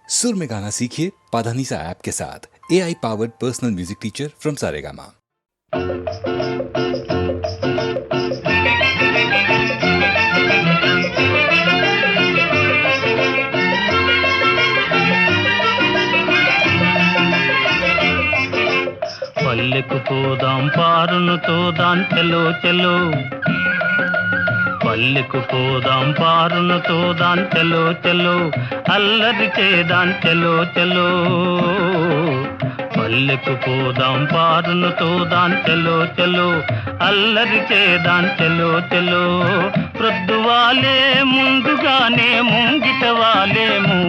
सुर में गाना सीखिए पाधानीसा ऐप के साथ। AI powered personal music teacher from Saregama. పల్లెకు పోదాం పారును తోదాం చలో చలో, పల్లెకు పోదాం పారును తోదాం చలో చలో, అల్లరి చేదాం చలో చలో. పల్లెకు పోదాం పారును తోదాం చలో చలో, అల్లరి చేదాం చలో చలో. ప్రొద్దువాలే ముందుగానే ముంగిట వాలేము,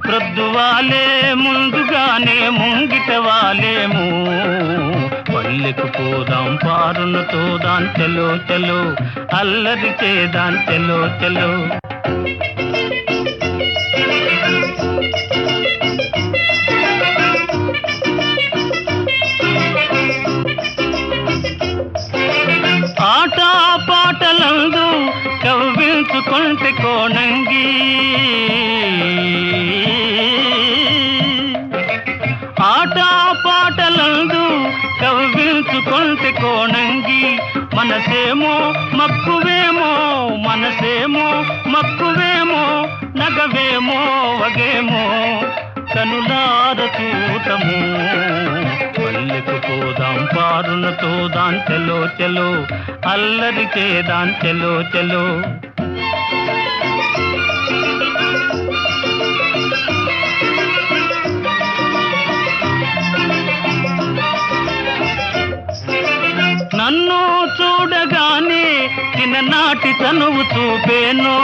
ప్రొద్దువాలే ముందుగానే ముంగిట వాలేము. పల్లెకు పోదాం పారును తోదాం చలో చలో, అల్లరి చేదాం చలో చలో. ఆట పాటలందు కవ్వించుకుంటే కోణంగి, ఆట పాటలందు కవ్వించుకుంటే కోణంగి. మనసేమో మక్కువేమో, మనసేమో మక్కువేమో, నగవేమో వగేమో కనులార చూతము. పల్లెకు పోదాం పారును తోదాం చలో చలో, అల్లరి చేదాం చలో చలో. నన్ను చూడగానే చిన్ననాటి తనువు చూపేనో,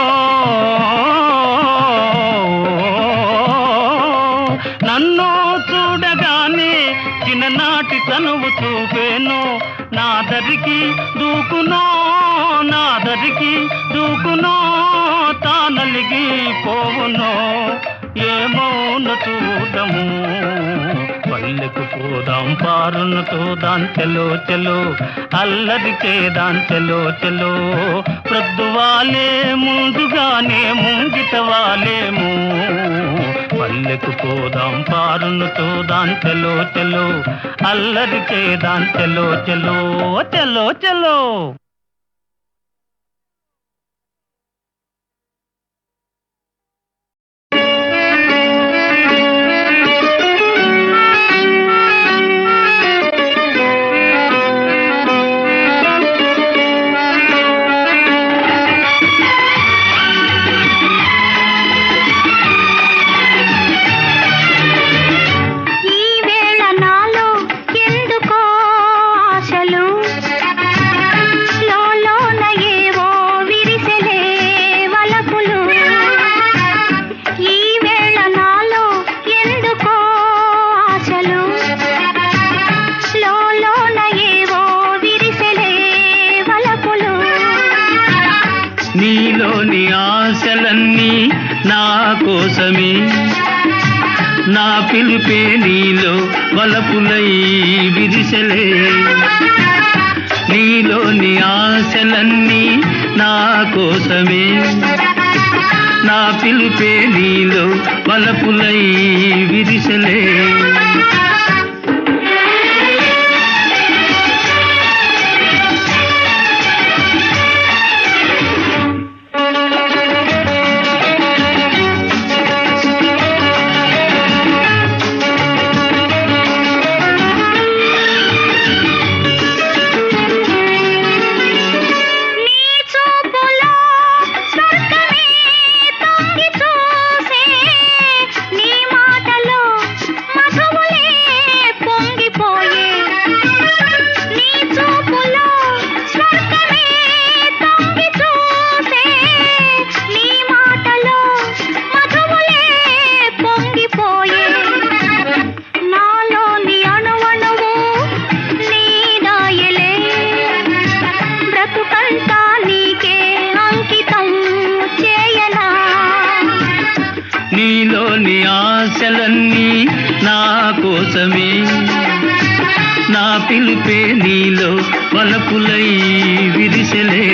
నన్ను చూడగానే చిన్ననాటి తనువు చూపేనో. నాదరికి దూకునో, నాదరికి దూకునో, తానలిగి పోవునో ఏమౌన చూడము. పల్లెకు పోదాం పారును తోదాం చలో చలో, అల్లరి చేదాం చలో చలో. ప్రొద్దువాలే ముందుగానే ముంగిట వాలేము. పల్లెకు పోదాం పారును తోదాం చలో చలో, అల్లరి చేదాం చలో చలో చలో చలో. నీలోని ఆశలన్నీ నా కోసమే, నా పిలుపే నీలో వలపులై విరిసెలే. నీలోని ఆశలన్నీ నా కోసమే, నా పిలుపే నీలో వలపులై విరిసెలే. నీలోని ఆశలన్నీ నా కోసమే, నా పిలుపే నీలో వలపులై విరిసెలే.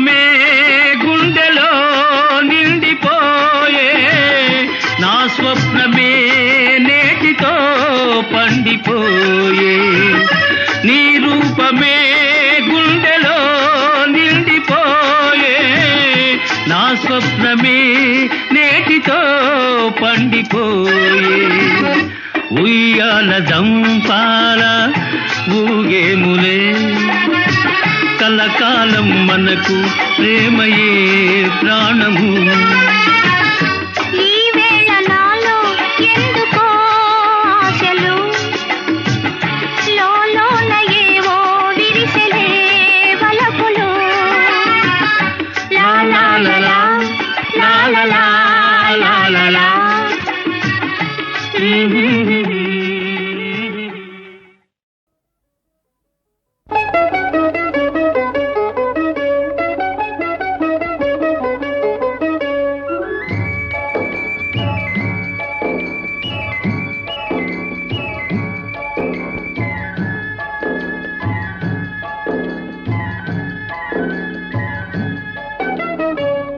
రూపమే గుండెలో నిండిపోయే, నా స్వప్నమే నేటితో పండిపోయే. నీ రూపమే గుండెలో నిండిపోయే, నా స్వప్నమే నేటితో పండిపోయే. ఉయ్యాల దంపాల ఊగేములే, కలకాలం మనకు ప్రేమయే ప్రాణము. ఈ వేళ నాలో ఎందుకో ఆశలు, లోలోన ఏవో విరిసెలే వలపులు. లా లా లా లా, లా లా లా, లా లా లా.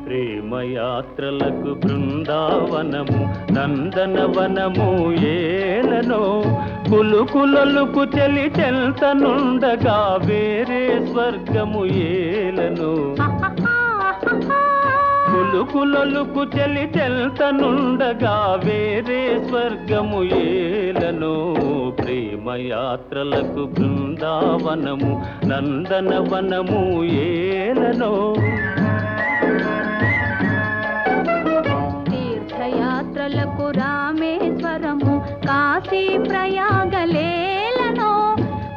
ప్రేమయాత్రలకు బృందావనము నందనవనము ఏలనో, కులుకులొలుకు చెలి చెల్తనుండగా వేరే స్వర్గము ఏలనో. కులుకులొలుకు చెలి చెల్తనుండగా వేరే స్వర్గము ఏలనో. ప్రేమయాత్రలకు బృందావనము నందనవనము ఏలనో. తీర్థయాత్రలకు రామేశ్వరము కాశీ ప్రయాగలేలనో,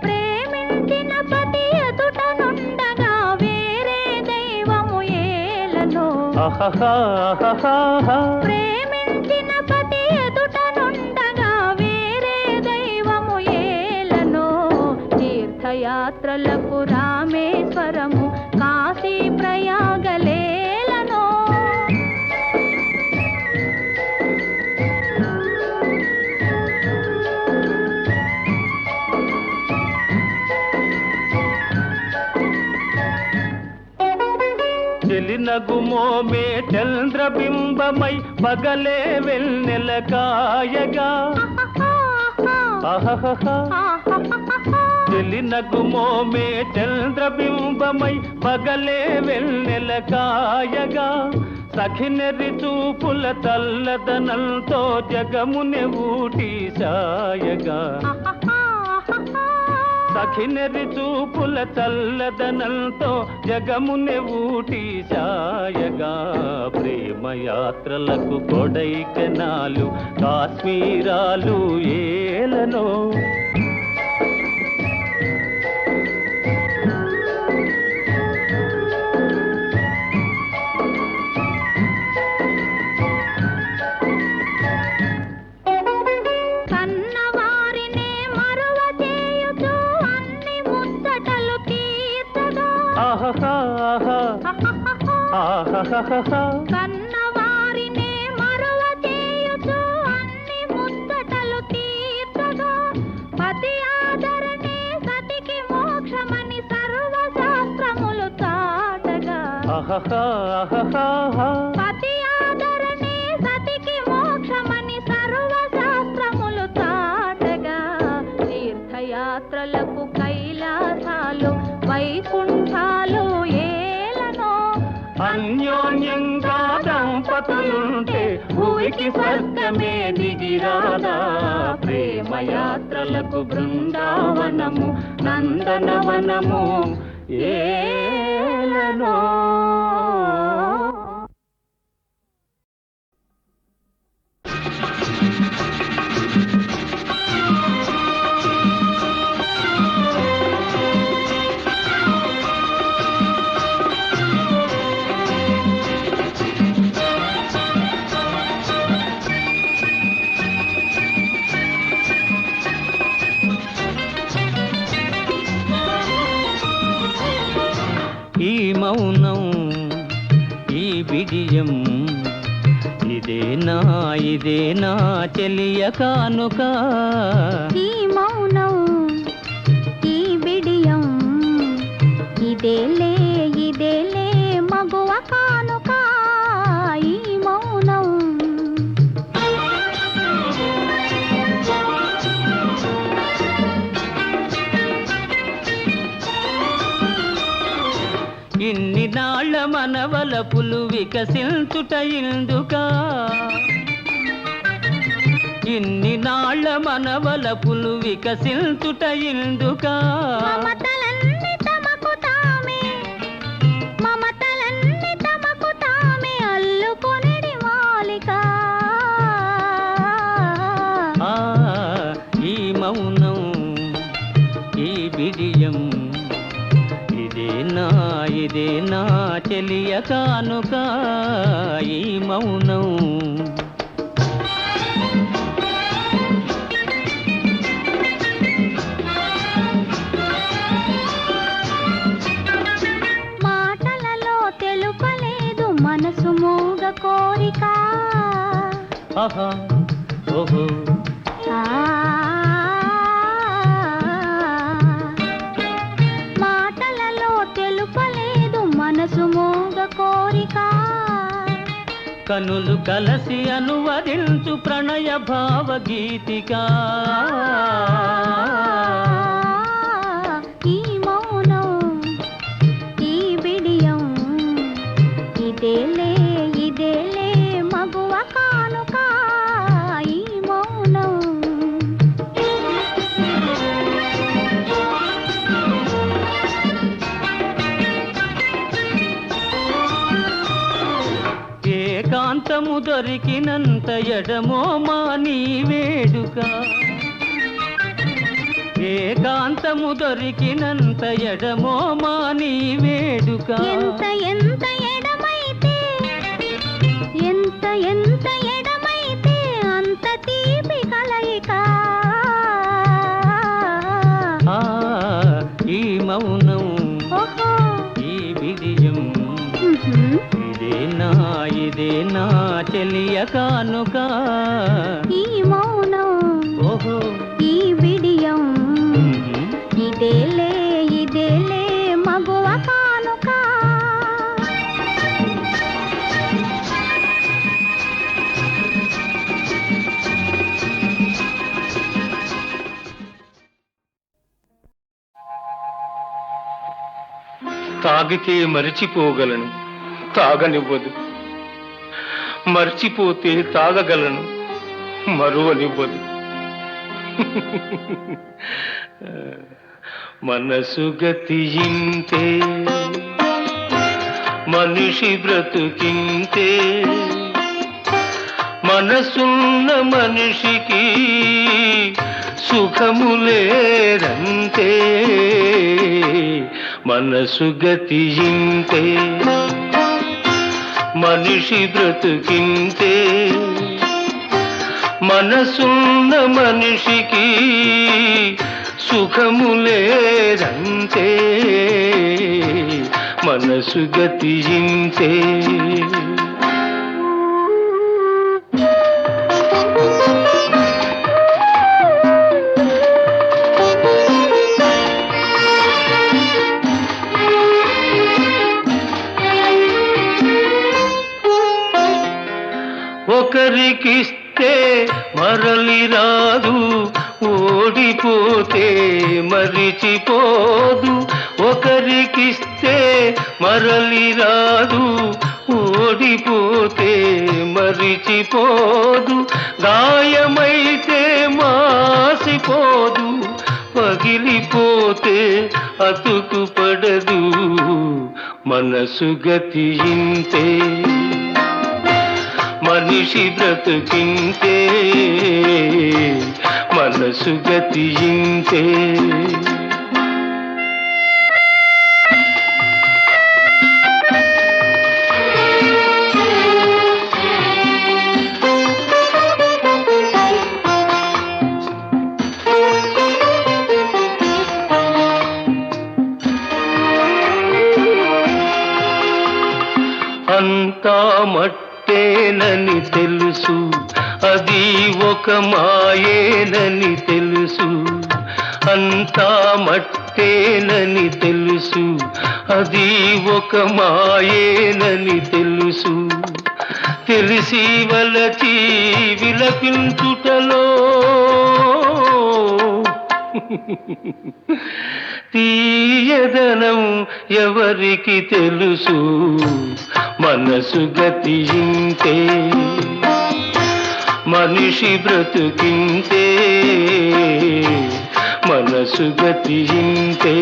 ప్రేమించిన పతి ఎదుట నుండగా వేరే దైవము ఏలనో. ప్రేమించిన పతి ఎదుట నుండగా వేరే దైవము ఏలనో. తీర్థయాత్రలకు రామేశ్వరము కాశీ ప్రయాగలేలనో. చెలినగుమోమే చంద్రబింబమై పగలే వెన్నెల కాయగా. చెలినగుమోమే చంద్రబింబమై పగలే వెన్నెల కాయగా. సఖినెరి చూపుల తల్లదనంతో జగముని ఊటి సాయగా. సఖినెరి చూపుల చల్లదనంతో జగముని ఊటి సాయగా. ప్రేమయాత్రలకు కొడైకెనాలు కాశ్మీరాలు ఏలనో. కన్నవారినే మరువ చేయుచు అన్ని ముచ్చటలు తీర్చగా. పతి ఆదరణే సతికి మోక్షమని సర్వశాస్త్రములు చాటగా. పతి ఆదరణే సతికి మోక్షమని సర్వశాస్త్రములు చాటగా. తీర్థయాత్రలకు కైలాసాలు వైకుంఠాలు ఏలనో. అన్యోన్యంగా దంపతులుంటే భూమికి స్వర్గమే దిగిరాదా. ప్రేమయాత్రలకు బృందావనము నందనవనము ఏలనో. ఈ మౌనం ఈ బిడియం ఇదేనా చెలియ కానుక. ఈ మౌనం ఈ బిడియం ఇదేలే ఇన్ని నాళ్ళ మనవలపులు వికసించుట ఇందుకా ఇన్ని నాళ్ళ మనవలపులు వికసించుట ఇందుకా మమతలన్నీ తమకు తామే మమతలన్నీ తమకు తామే అల్లుకొనిడి మాలిక ఆ ఈ మౌనం ఈ బిడియం ఇదే నా చెలియ కానుక ఈ మౌనం మాటలలో తెలుపలేదు మనసు మూగ కోరిక ఆహా ఓహో మాటలలో తెలుపలేదు మనసు మూగ కోరిక కనులు కలసి అనువదించు ప్రణయ భావగీతిక ఈ మౌనం ఈ బిడియం ఇదేలే మగువ కానుక ఈ మౌనం ఏకాంతము దొరికినంత ఎడమో మాని వేడుక ఏకాంతము దొరికినంత ఎడమో మాని వేడుక ఎంత ఎడమైతే అంత తీపి కలయిక ఆ ఈ మౌనం ఓహో ఈ బిడియం ఉహుం. ఇదే నా చెలియ కానుక ఈ మౌనం ఓహో ఈ బిడియం ఉహుం. ఇదేలే మగువ కానుక తాగితే మరిచిపోగలను తాగనివ్వదు మర్చిపోతే తాగగలను మరువనివ్వదు మనసు గతియింతే మనిషి బ్రతుకింతే మనసున్న మనిషికి సుఖములేరంతే మనసు గతియింతే మనిషి బ్రతుకింతే మనసున్న మనిషికి సుఖములేరంతే మనసు గతియింతే ఒకరికిస్తే మరలి రాదు ఓడిపోతే మరిచిపోదు ఒకరికిస్తే మరలి రాదు ఓడిపోతే మరిచిపోదు గాయమైతే మాసిపోదు పగిలిపోతే అతుకు పడదు మనసు గతియింతే మనిషి బ్రతుకింతే మనసు గతియింతే అంతా మట్టేనని తెలుసు అది ఒక మాయేనని తెలుసు అంతా మట్టేనని తెలుసు అది ఒక మాయేనని తెలుసు తెలిసి వలచి విలపించుటలో తీయదనం ఎవరికి తెలుసు మనసు గతి ఇంతే మనిషి బ్రతుకింతే మనసు గతి ఇంతే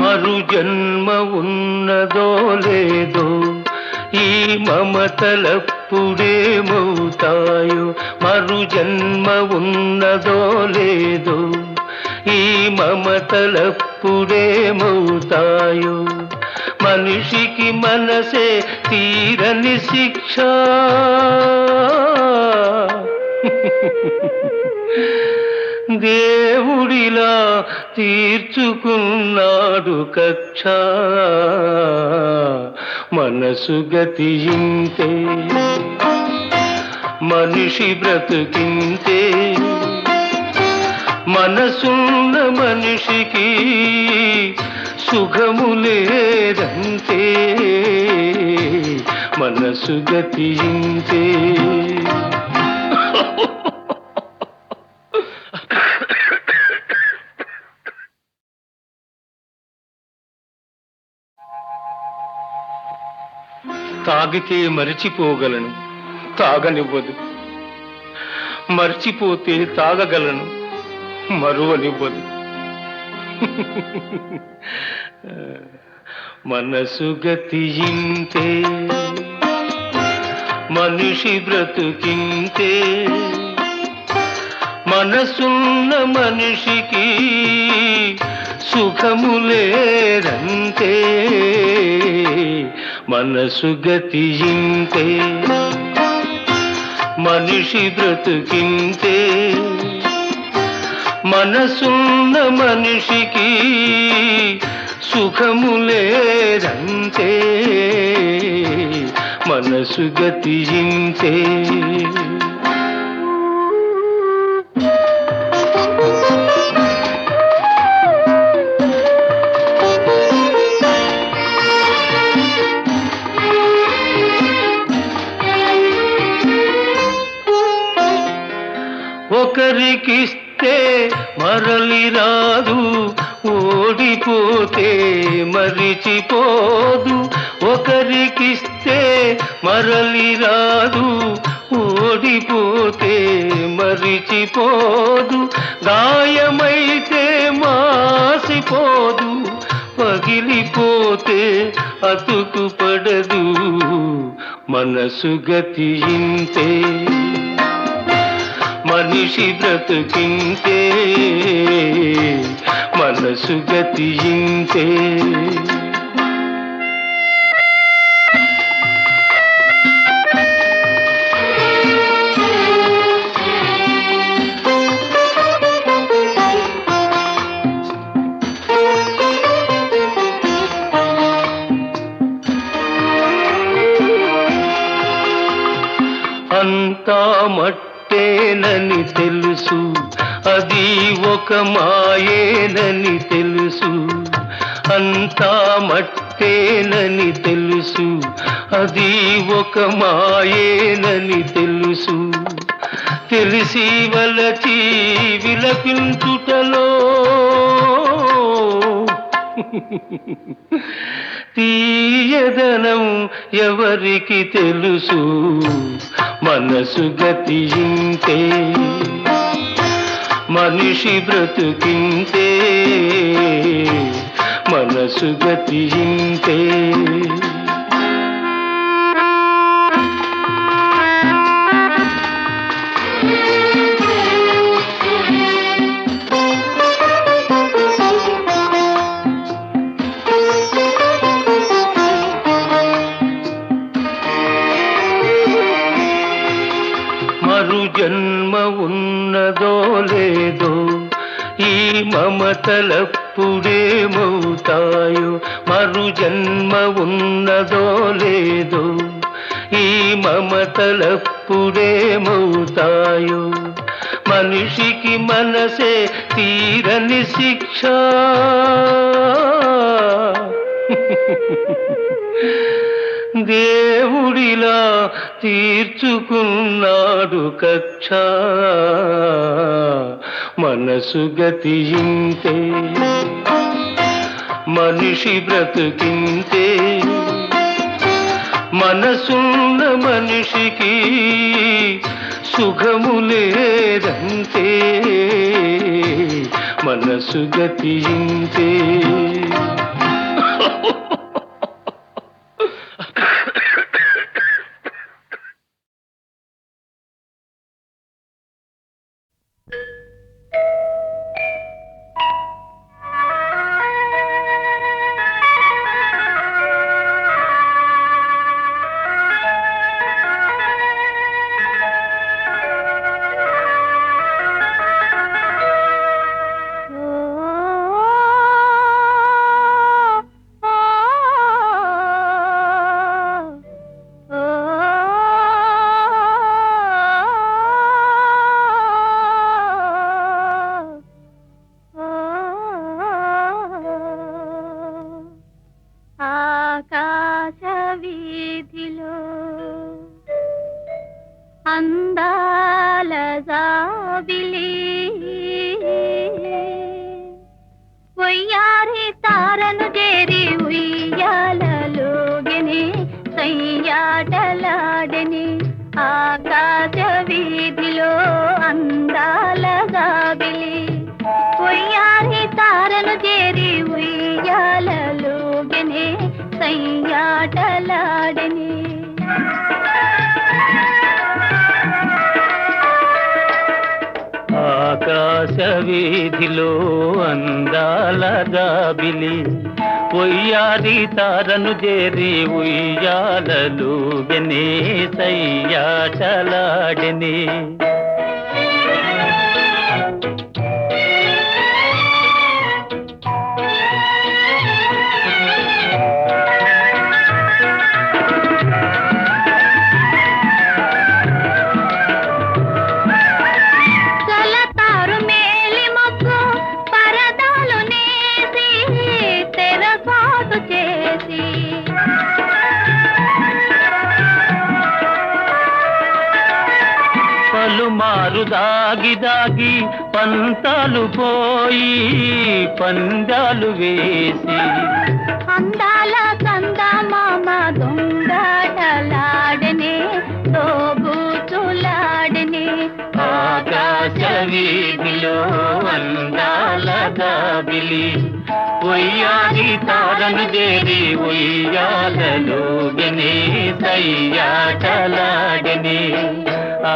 మరు జన్మ ఉన్నదో లేదో ఈ మమతలప్పుడేమవుతాయో మరు జన్మ ఉన్నదో లేదో ఈ మమతలప్పుడేమవుతాయో మనిషికి మనసే తీరని శిక్ష దేవుడిలా తీర్చుకున్నాడు కక్ష మనసు గతి ఇంతే మనిషి బ్రతుకింతే మనసున్న మనిషికి సుఖము లేదంతే మనసు గతి ఇంతే తాగితే మరిచిపోగలను తాగనివ్వదు మర్చిపోతే తాగగలను మరువనివ్వదు మనసు గతి ఇంతే మనిషి బ్రతుకింతే మనసున్న మనిషికి సుఖము లేదంతే మనసు గతి ఇంతే మనిషి బ్రతుకింతే మనసున్న మనిషికి సుఖము లేదంతే మనసు గతి ఇంతే ఒకరికిస్తే మరలి రాదు ఓడిపోతే మరిచిపోదు ఒకరికిస్తే మరలి రాదు ఓడిపోతే మరిచిపోదు గాయమైతే మాసిపోదు పగిలిపోతే అతుకు పడదు మనసు గతి ఇంతే మనిషి బ్రతుకింతే మనసు గతి ఇంతే అంతా మట్టేనని తెలుసు అది ఒక మాయేనని తెలుసు అంతా మట్టేనని తెలుసు అది ఒక మాయేనని తెలుసు తెలిసి వలచి విలపించుటలో తీయదనం ఎవరికి తెలుసు మనసు గతి ఇంతే మనిషి బ్రతుకింతే మనసు గతి ఇంతే మరు జన్మ ఉన్నదో లేదో ఈ మమతలప్పుడేమవుతాయో మరు జన్మ ఉన్నదో లేదో ఈ మమతలప్పుడేమవుతాయో మనిషికి మనసే తీరని శిక్ష దేవుడిలా తీర్చుకున్నాడు కక్ష మనసు గతి ఇంతే మనిషి బ్రతుకింతే మనసున్న మనిషికి సుఖము లేదంతే మనసు గతి ఇంతే అందాల జాబిలి ఒయ్యారి తారను చేరి ఉయ్యాలలోగెని సయ్యాటలాడెని ఆకాశ వీధిలో అందాల జాబిలి ఒయ్యారి తారను చేరి ఉయ్యాలలోగెని సయ్యాటలాడెని ఆకాశ వీధిలో అందాల జాబిలి ఒయ్యారి తారను చేరి ఉయ్యాలలుగెని సయ్యాటలాడెని పలుమారు దాగి దాగి పంతాలు పోయి పందాలు వేసి అందాల కందమామ దొంగటలాడనే తోబూచులాడనే ఆకాశ వీధిలో అందాల జాబిలి ఒయ్యారి తారను చేరి ఉయ్యాలలుగెని సయ్యాటలాడెని ఆ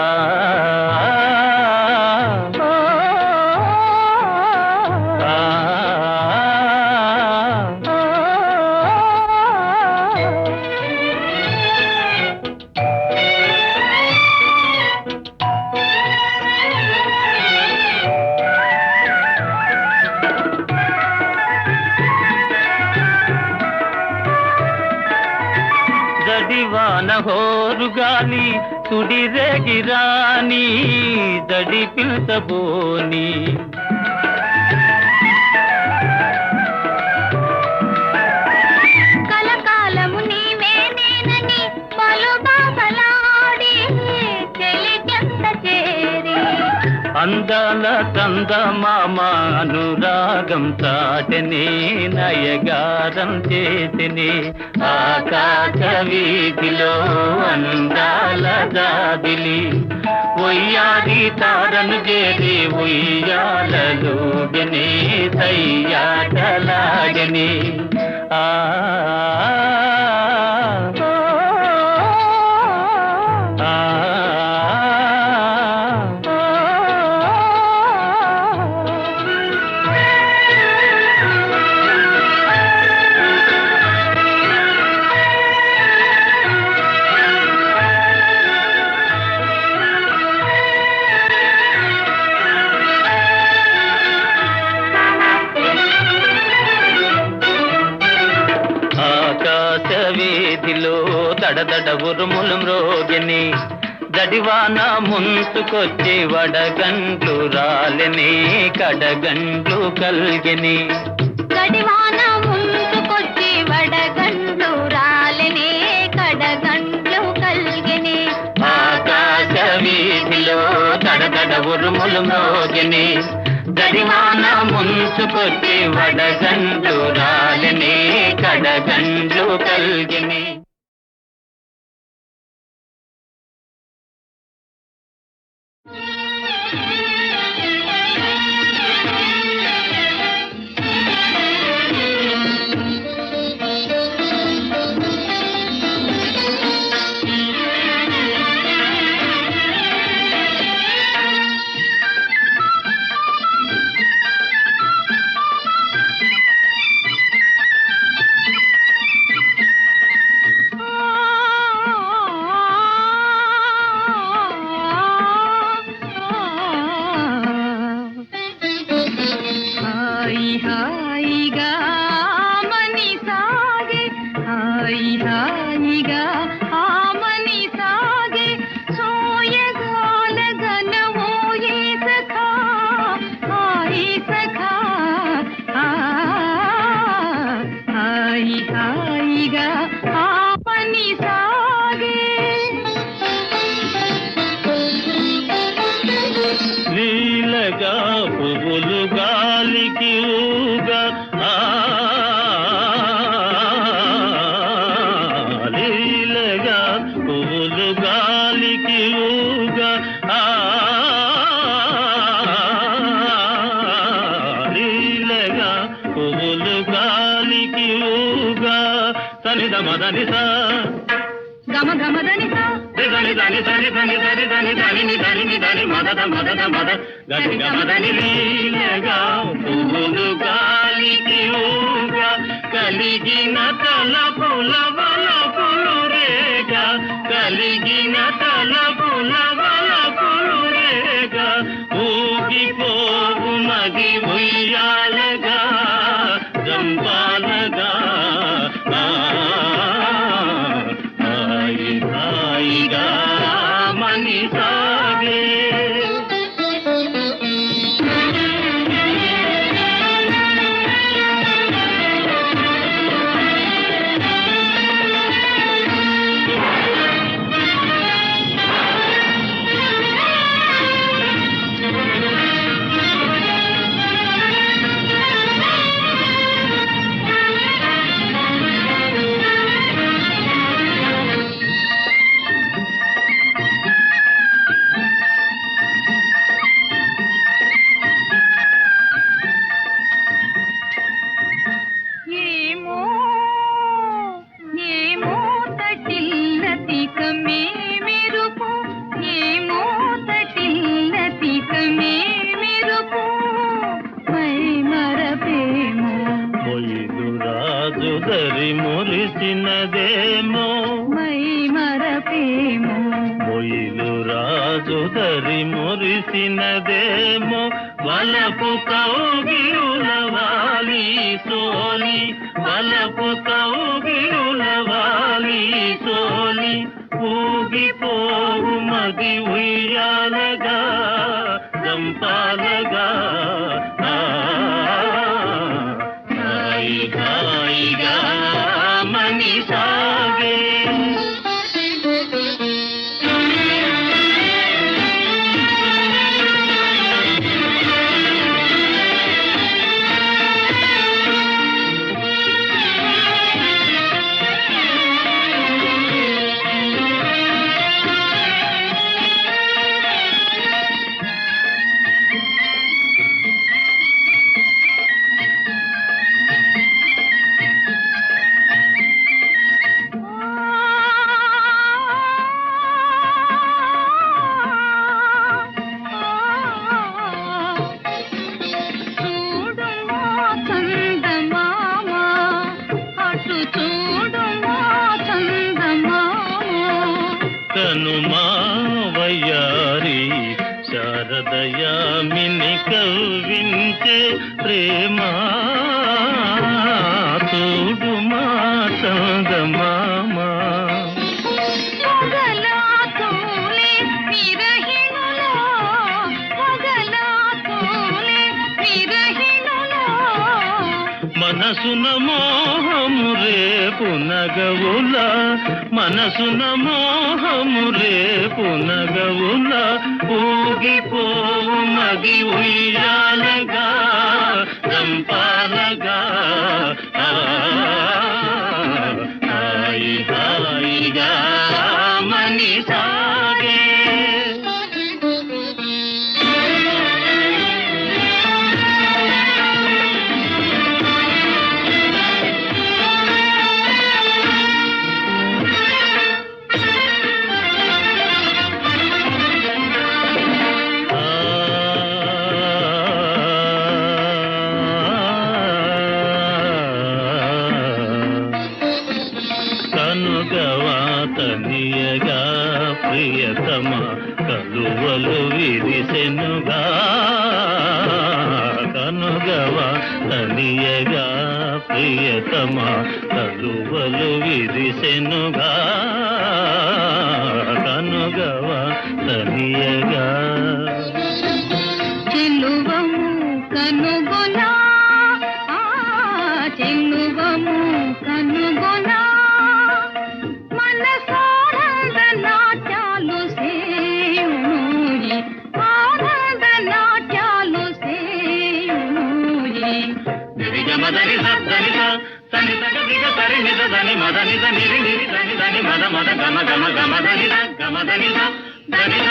జడివాన హోరుగాలి సుడిరేగిరాని దడి పిల్చబోని కలకాలము నీవే నేనని పలుబాసలాడి చెలికెంత చేరి అందాల చందమామ అనురాగం చాటెని నయగారం చేసిని ఆకాశ వీధిలో అందాల జాబిలి ఒయ్యారి తారను చేరి ఉయ్యాలలుగెని సయ్యాటలాడెని ఆ వీధిలో దడదడ ఉరుములు మ్రోగెని జడివాన ముంచుకొచ్చి వడగండ్లు రాలని కడగండ్లు కల్గిని గడివాన ముందుకొచ్చి వడగండ్లు రాలనే కడగండ్లు కల్గెనే ఆకాశ వీధిలో దడదడ ఉరుములు మోగిని జడివాన ముంచుకొచ్చి వడగండ్లు రాలని కడగండ్లు కల్గిని. హాయిగా మని సాగే హాయిగా ఆమని సాగే సోయగాల గనవోయే సఖా హాయి సఖా హాయిగా ఆమని సాగే నీలగా పువ్వులు గాలికి ఊగా లీలగా పువ్వులు గాలికి ఊగా లీలగా పువ్వులు గాలికి ఊగా సనిద మదనిసా గమ గమదనిసా దని దని దని దని దని దని దని దని దని మదద మదద మద గని గమదని లీలగా పువ్వులు గాలికి ఊగా కలిగిన తలపుల వలపులు రేగా కలిగిన తలపుల వలపులు రేగా ఊగిపోవు మది ఉయ్యాలగా జంపాలగా హాయిగా మని సాగే దరి మురిసినదేమో మై మరపేమో మొయిలు రాజు దరి మురిసినదేమో వలపు కౌగిలుల వాలి సోలి వలపు కౌగిలుల వాలి సోలి ఊగిపోవు మది ఉయ్యాలగా జంపాలగా హాయిగా మని సాగే వయ్యారి శారదయామిని కవ్వించే ప్రేమ తోడు మాటందమామా మనసున మోహము రేపు నగవుల మనసున మోహము రేపు నగవుల ఊగిపోవు మది ఉయ్యాలగా చంపాలగా హాయి హాయిగా మని సాగే కనుగవాతనియగా ప్రియతమ కలువలు విరిసెనుగా కనుగవాతనియగా ప్రియతమ కలువలు విరిసెనుగా కనుగవాతనియగా చెల్లువము కనుగొనా చెల్లువము కనుగొనా మనసానంద నాట్యాలు సేయునోయి ఆనంద నాట్యాలు సేయునోయి నిరిగమదని సప్తనిద తని తగదిగ సరినిద దని మదనిద నిరి నిరి దని దని మద మద గమ గమ గమ దనిద గమ దనిద దనిద